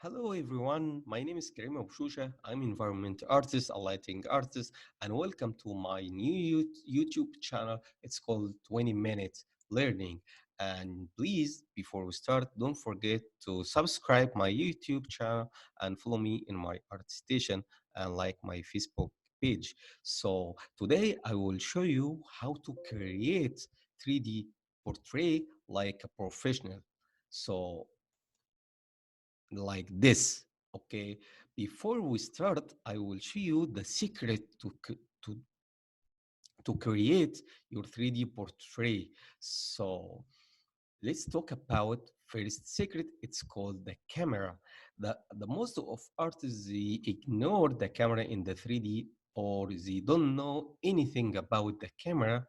Hello everyone, my name is Karim Abshusha. I'm environment artist, a lighting artist, and welcome to my new YouTube channel. It's called 20 Minutes Learning. And please, before we start, don't forget to subscribe my YouTube channel and follow me in my art station and like my Facebook page. So today I will show you how to create 3D portrait like a professional. So like this. Okay, before we start, I will show you the secret to create your 3D portrait. So let's talk about first secret. It's called the camera. The most of artists, they ignore the camera in the 3D, or they don't know anything about the camera,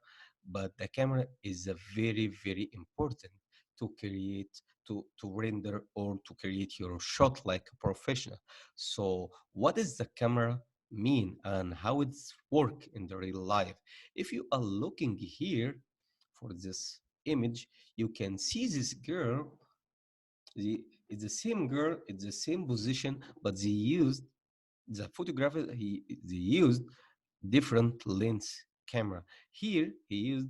but the camera is a very important to create, to render, or to create your shot like a professional. So what does the camera mean and how it's work in the real life? If you are looking here for this image, you can see this girl. It's the same girl, it's the same position, but they used the photographer. They used different lens camera. Here he used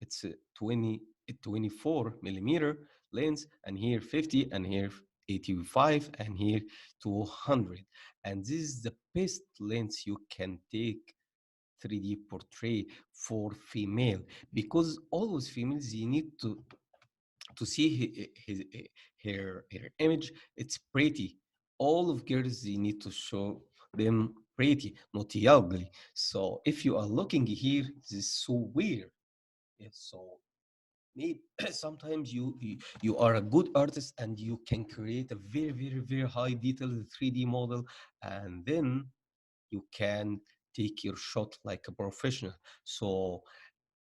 it's a 24 millimeter lens, and here 50, and here 85, and here 200. And this is the best lens you can take 3D portrait for female, because always females, you need to see her image. It's pretty. All of girls, you need to show them pretty, not ugly. So if you are looking here, this is so weird. So maybe sometimes you are a good artist and you can create a very high detailed 3D model, and then you can take your shot like a professional. So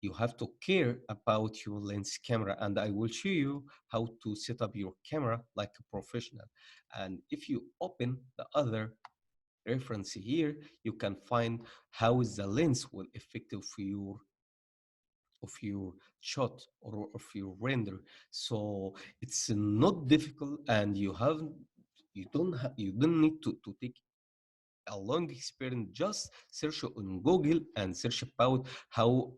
you have to care about your lens camera, and I will show you how to set up your camera like a professional. And if you open the other reference here, you can find how is the lens will effective for your of your shot or of your render. So it's not difficult, and you don't need to take a long experience. Just search on Google and search about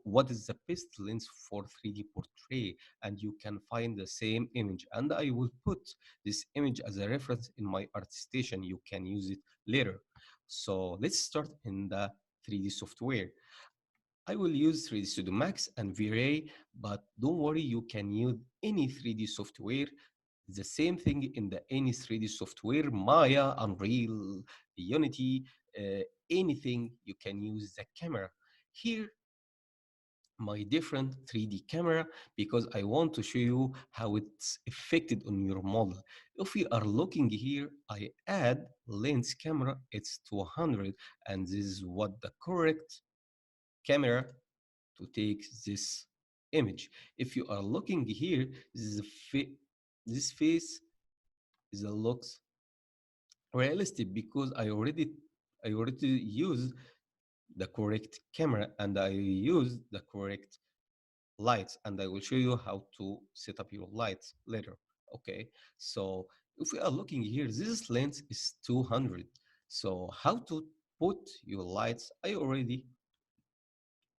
what is the best lens for 3D portrait, and you can find the same image. And I will put this image as a reference in my art station. You can use it later. So let's start in the 3D software. I will use 3D Studio Max and V-Ray, but don't worry, you can use any 3D software. The same thing in the any 3D software, Maya, Unreal, Unity, anything, you can use the camera. Here, my different 3D camera, because I want to show you how it's affected on your model. If we are looking here, I add lens camera, it's 200, and this is what the correct camera to take this image. If you are looking here, this is this face is a looks realistic, because I already used the correct camera, and I use the correct lights, and I will show you how to set up your lights later. Okay, so if we are looking here, this lens is 200. So how to put your lights? I already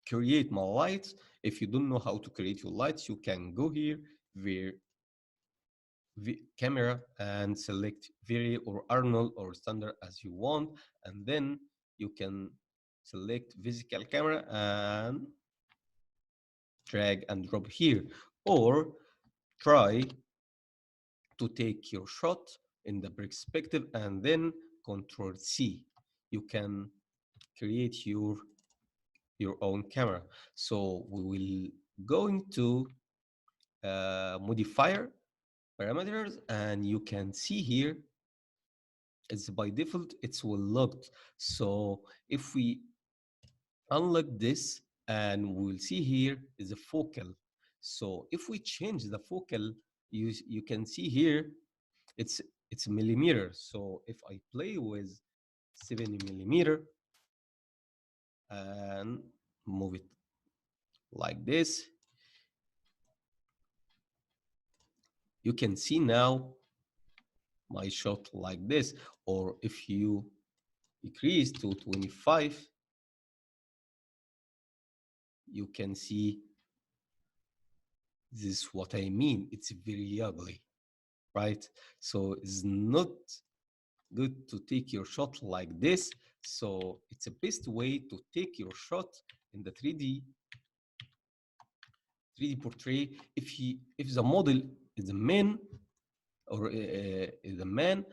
create my lights. If you don't know how to create your lights, you can go here where camera and select Vari or Arnold or standard as you want, and then you can select physical camera and drag and drop here, or try to take your shot in the perspective and then Control C. You can create your own camera. So we will go into modifier parameters, and you can see here it's by default it's well locked. So if we unlock this, and we will see here is a focal. So if we change the focal, you can see here it's it's millimeter. So if I play with 70 millimeter and move it like this, you can see now my shot like this. Or if you decrease to 25, you can see this is what I mean. It's very ugly, right? So it's not good to take your shot like this. So it's the best way to take your shot in the 3D portrait. If the model is a man or is a man,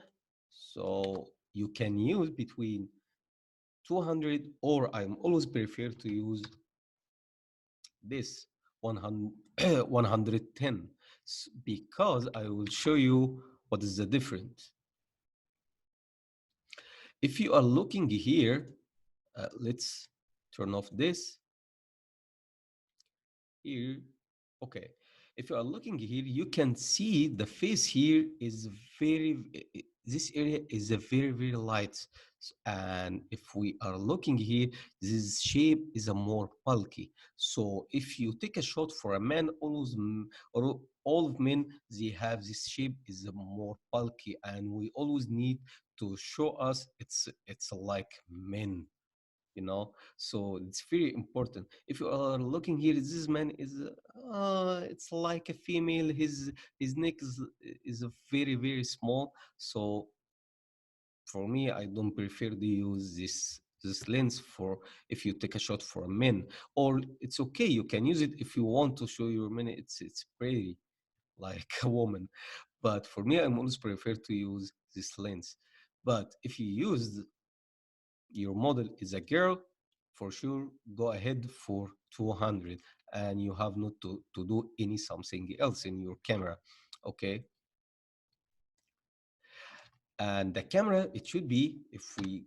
so you can use between 200, or I'm always prefer to use this 100, 110, because I will show you what is the difference. If you are looking here, let's turn off this here. Okay, if you are looking here, you can see the face here is very, this area is a very light. And if we are looking here, this shape is a more bulky. So if you take a shot for a man, always, or all of men, they have this shape is a more bulky, and we always need to show us it's like men, you know. So it's very important. If you are looking here, this man is it's like a female. His neck is a very small. So for me, I don't prefer to use this lens for if you take a shot for a man. Or it's okay, you can use it if you want to show your man it's pretty like a woman. But for me, I'm always prefer to use this lens. But if you use your model is a girl, for sure, go ahead for 200, and you have not to do any something else in your camera, okay? And the camera, it should be, if we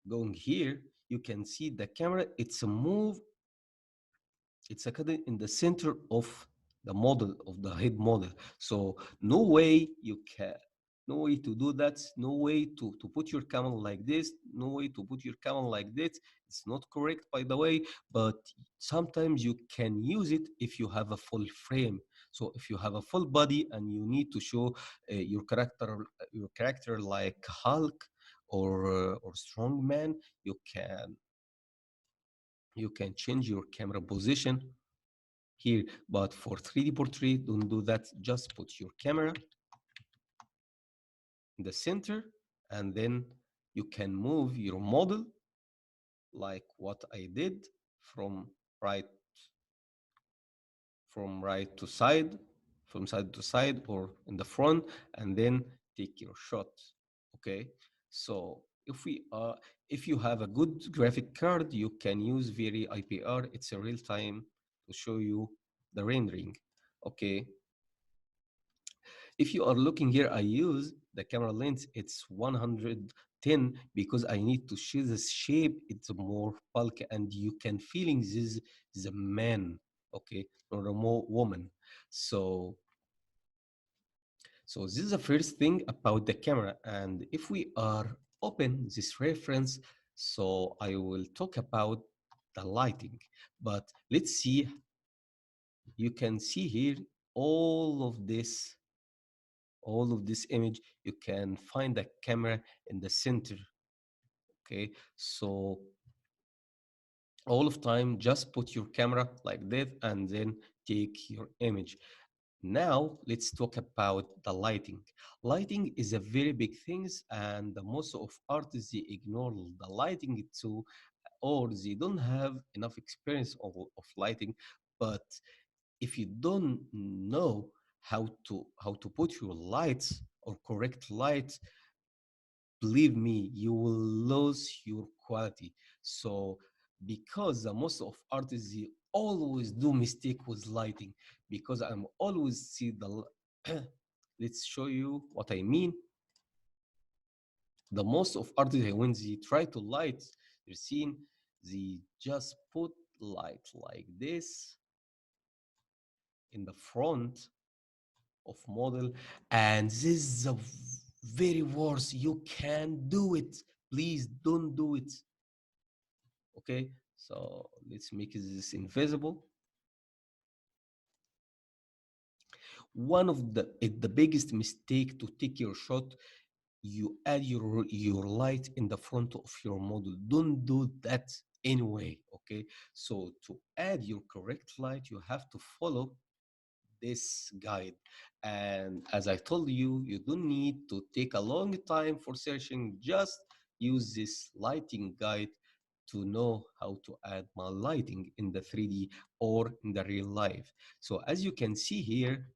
going here, you can see the camera, it's a move, it's a kind of in the center of the model, of the head model. So no way you can, no way to do that, no way to put your camera like this, no way to put your camera like this. It's not correct, by the way, but sometimes you can use it if you have a full frame. So if you have a full body and you need to show your character like Hulk or strong man, you can change your camera position here. But for 3D portrait, don't do that. Just put your camera in the center, and then you can move your model like what I did, from right right to side, from side to side, or in the front, and then take your shot. Okay, so if you have a good graphic card, you can use very IPR. It's a real time to show you the rendering. Okay, if you are looking here, I use the camera lens, it's 110, because I need to show the shape, it's more bulky, and you can feeling this is a man, okay, or a more woman. So this is the first thing about the camera. And if we are open this reference, so I will talk about the lighting. But let's see, you can see here all of this, image, you can find the camera in the center. Okay, so all of time, just put your camera like that and then take your image. Now let's talk about the lighting. Lighting is a very big thing, and the most of artists, they ignore the lighting too, or they don't have enough experience of lighting. But if you don't know how to put your lights or correct lights, believe me, you will lose your quality. So because the most of artists, they always do mistake with lighting, because I'm always see the let's show you what I mean. The most of artists, when they try to light their scene, they just put light like this in the front of model, and this is a very worse. You can do it. Please don't do it. Okay, so let's make this invisible. One of the biggest mistake to take your shot, you add your light in the front of your model. Don't do that anyway. Okay, so to add your correct light, you have to follow this guide. And as I told you, you don't need to take a long time for searching. Just use this lighting guide to know how to add my lighting in the 3D or in the real life. So as you can see here,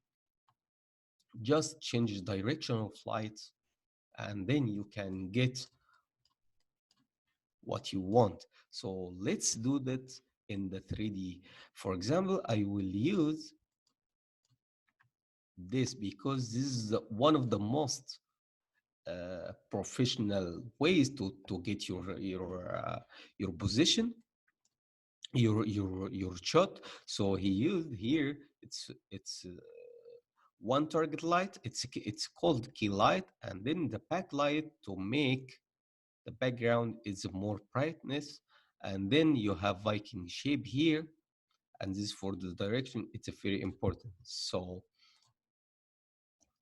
just change direction of light, and then you can get what you want. So let's do that in the 3D. For example, I will use this because this is one of the most professional ways to get your position, your shot. So he used here, it's one target light. It's called key light, and then the backlight to make the background is more brightness. And then you have Viking shape here, and this for the direction. It's a very important. So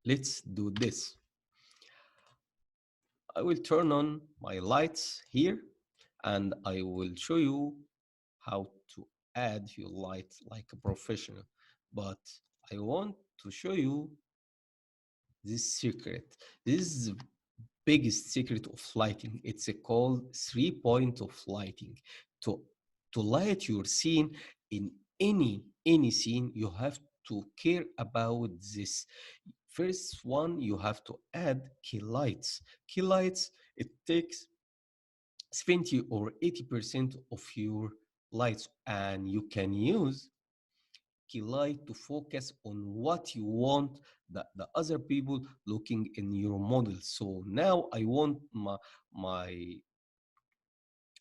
let's do this. I will turn on my lights here, and I will show you how to add your light like a professional. But I want to show you this secret. This is the biggest secret of lighting. It's a called 3 point of lighting. To to light your scene in any scene, you have to care about this. First one, you have to add key lights. Key lights, it takes 70 or 80% of your lights, and you can use key light to focus on what you want the other people looking in your model. So now my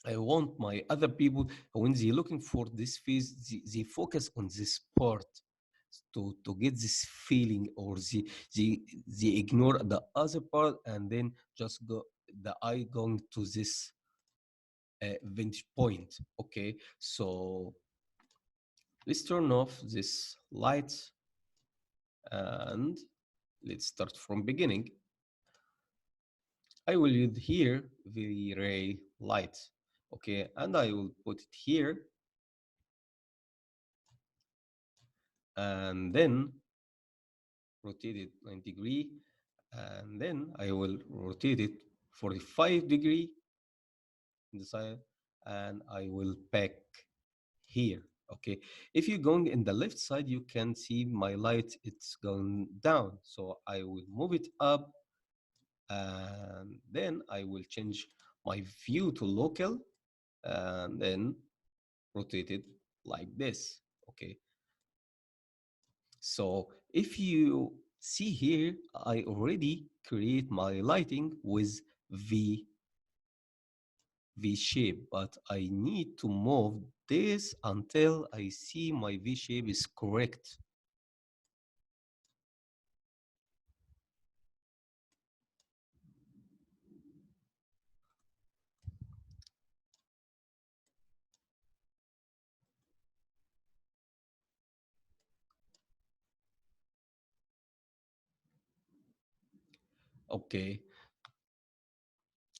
I want my other people, when they looking for this face, they focus on this part to get this feeling, or they, they ignore the other part, and then just go the eye going to this vantage point. Okay, so let's turn off this lights, and let's start from beginning. I will use here V-Ray light. Okay, and I will put it here, and then rotate it 90 degree, and then I will rotate it 45 degree in the side, and I will back here. Okay, if you're going in the left side, you can see my light, it's going down. So I will move it up, and then I will change my view to local, and then rotate it like this. Okay, so if you see here, I already create my lighting with V shape, but I need to move this until I see my V shape is correct. Okay,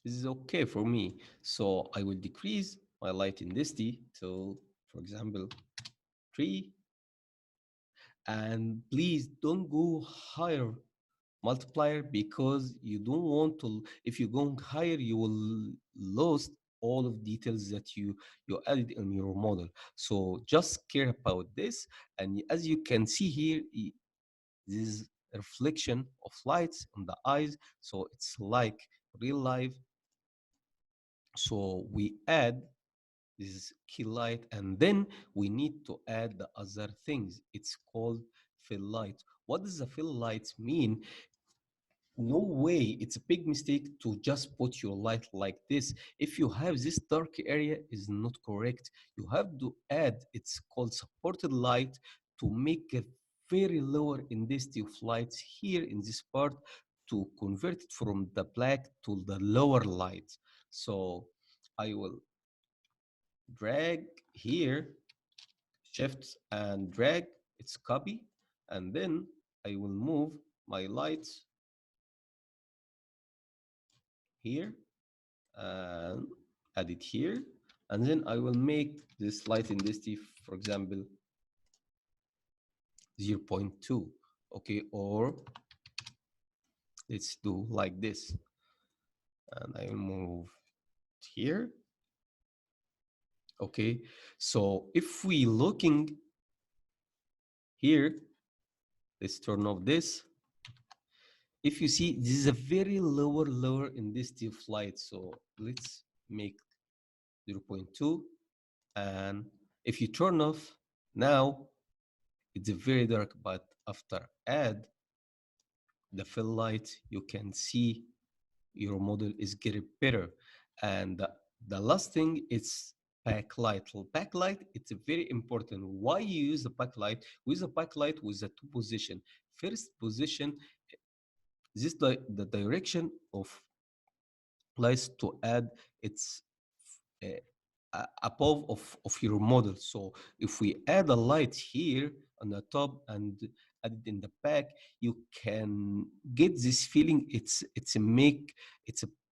this is okay for me. So I will decrease my light intensity to, for example, 3. And please don't go higher multiplier, because you don't want to, if you go higher, you will lose all of details that you added in your model. So just care about this. And as you can see here, this reflection of lights on the eyes, so it's like real life. So we add this key light, and then we need to add the other things. It's called fill light. What does the fill light mean? No way, it's a big mistake to just put your light like this. If you have this dark area, is not correct. You have to add, it's called supported light, to make a very lower intensity of lights here in this part, to convert it from the black to the lower light. So I will drag here, shift and drag, it's copy, and then I will move my lights here and add it here. And then I will make this light intensity, for example, 0.2. Okay, or let's do like this. And I will move here. Okay, so if we looking here, let's turn off this. If you see, this is a very lower intensity of light. So let's make 0.2. And if you turn off, now it's very dark, but after add the fill light, you can see your model is getting better. And the last thing is backlight. Backlight, it's very important. Why you use the backlight? With the backlight with the two position. First position, this the direction of lights to add its above of your model. So if we add a light here on the top and add it in the back, you can get this feeling. It's a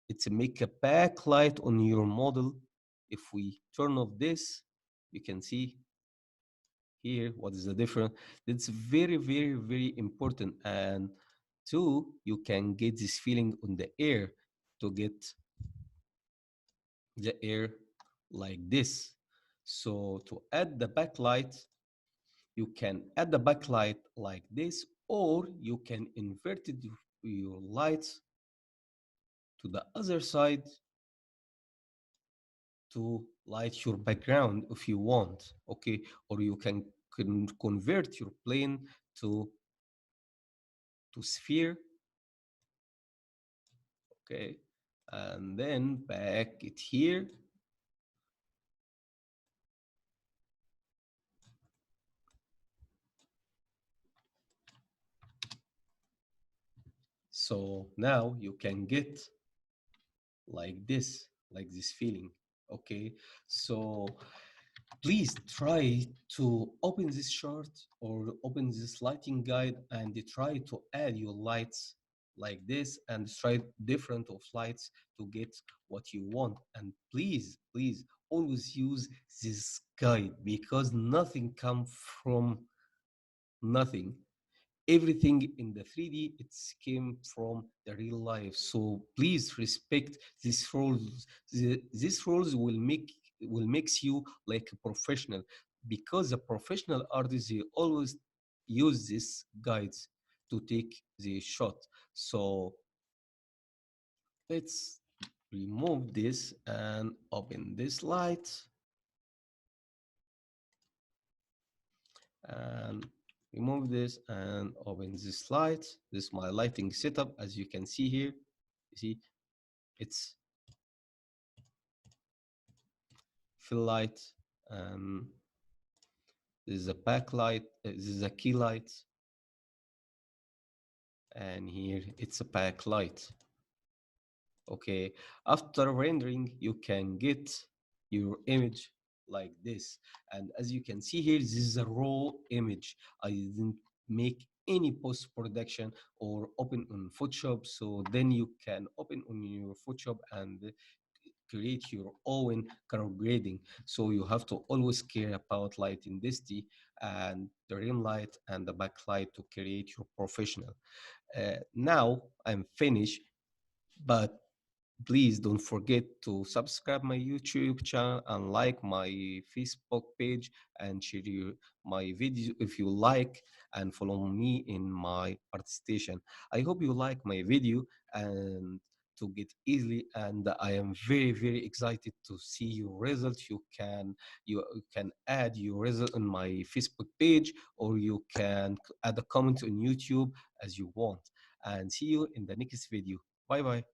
it's a make a backlight on your model. If we turn off this, you can see here what is the difference. It's very important. And two, you can get this feeling on the air to get the air like this. So to add the backlight, you can add the backlight like this, or you can invert your lights to the other side to light your background if you want. Okay, or you can convert your plane to sphere. Okay, and then back it here. So now you can get like this feeling. Okay, so please try to open this chart or open this lighting guide and try to add your lights like this and try different of lights to get what you want. And please always use this guide, because nothing comes from nothing. Everything in the 3D, it came from the real life. So please respect these rules. These rules will makes you like a professional, because the professional artists, they always use these guides to take the shot. So let's remove this and open this light and remove this and open this light. This is my lighting setup. As you can see here, you see it's fill light. um, this is a backlight, this is a key light, and here it's a backlight. Okay, after rendering, you can get your image like this. And as you can see here, this is a raw image. I didn't make any post-production or open on Photoshop. So then you can open on your Photoshop and create your own color grading. So you have to always care about light intensity and the rim light and the backlight to create your professional. Now I'm finished, but please don't forget to subscribe my YouTube channel and like my Facebook page and share my video if you like, and follow me in my art station. I hope you like my video and to get easily, and I am very excited to see your results. You can add your result on my Facebook page, or you can add a comment on YouTube as you want. And see you in the next video. Bye bye.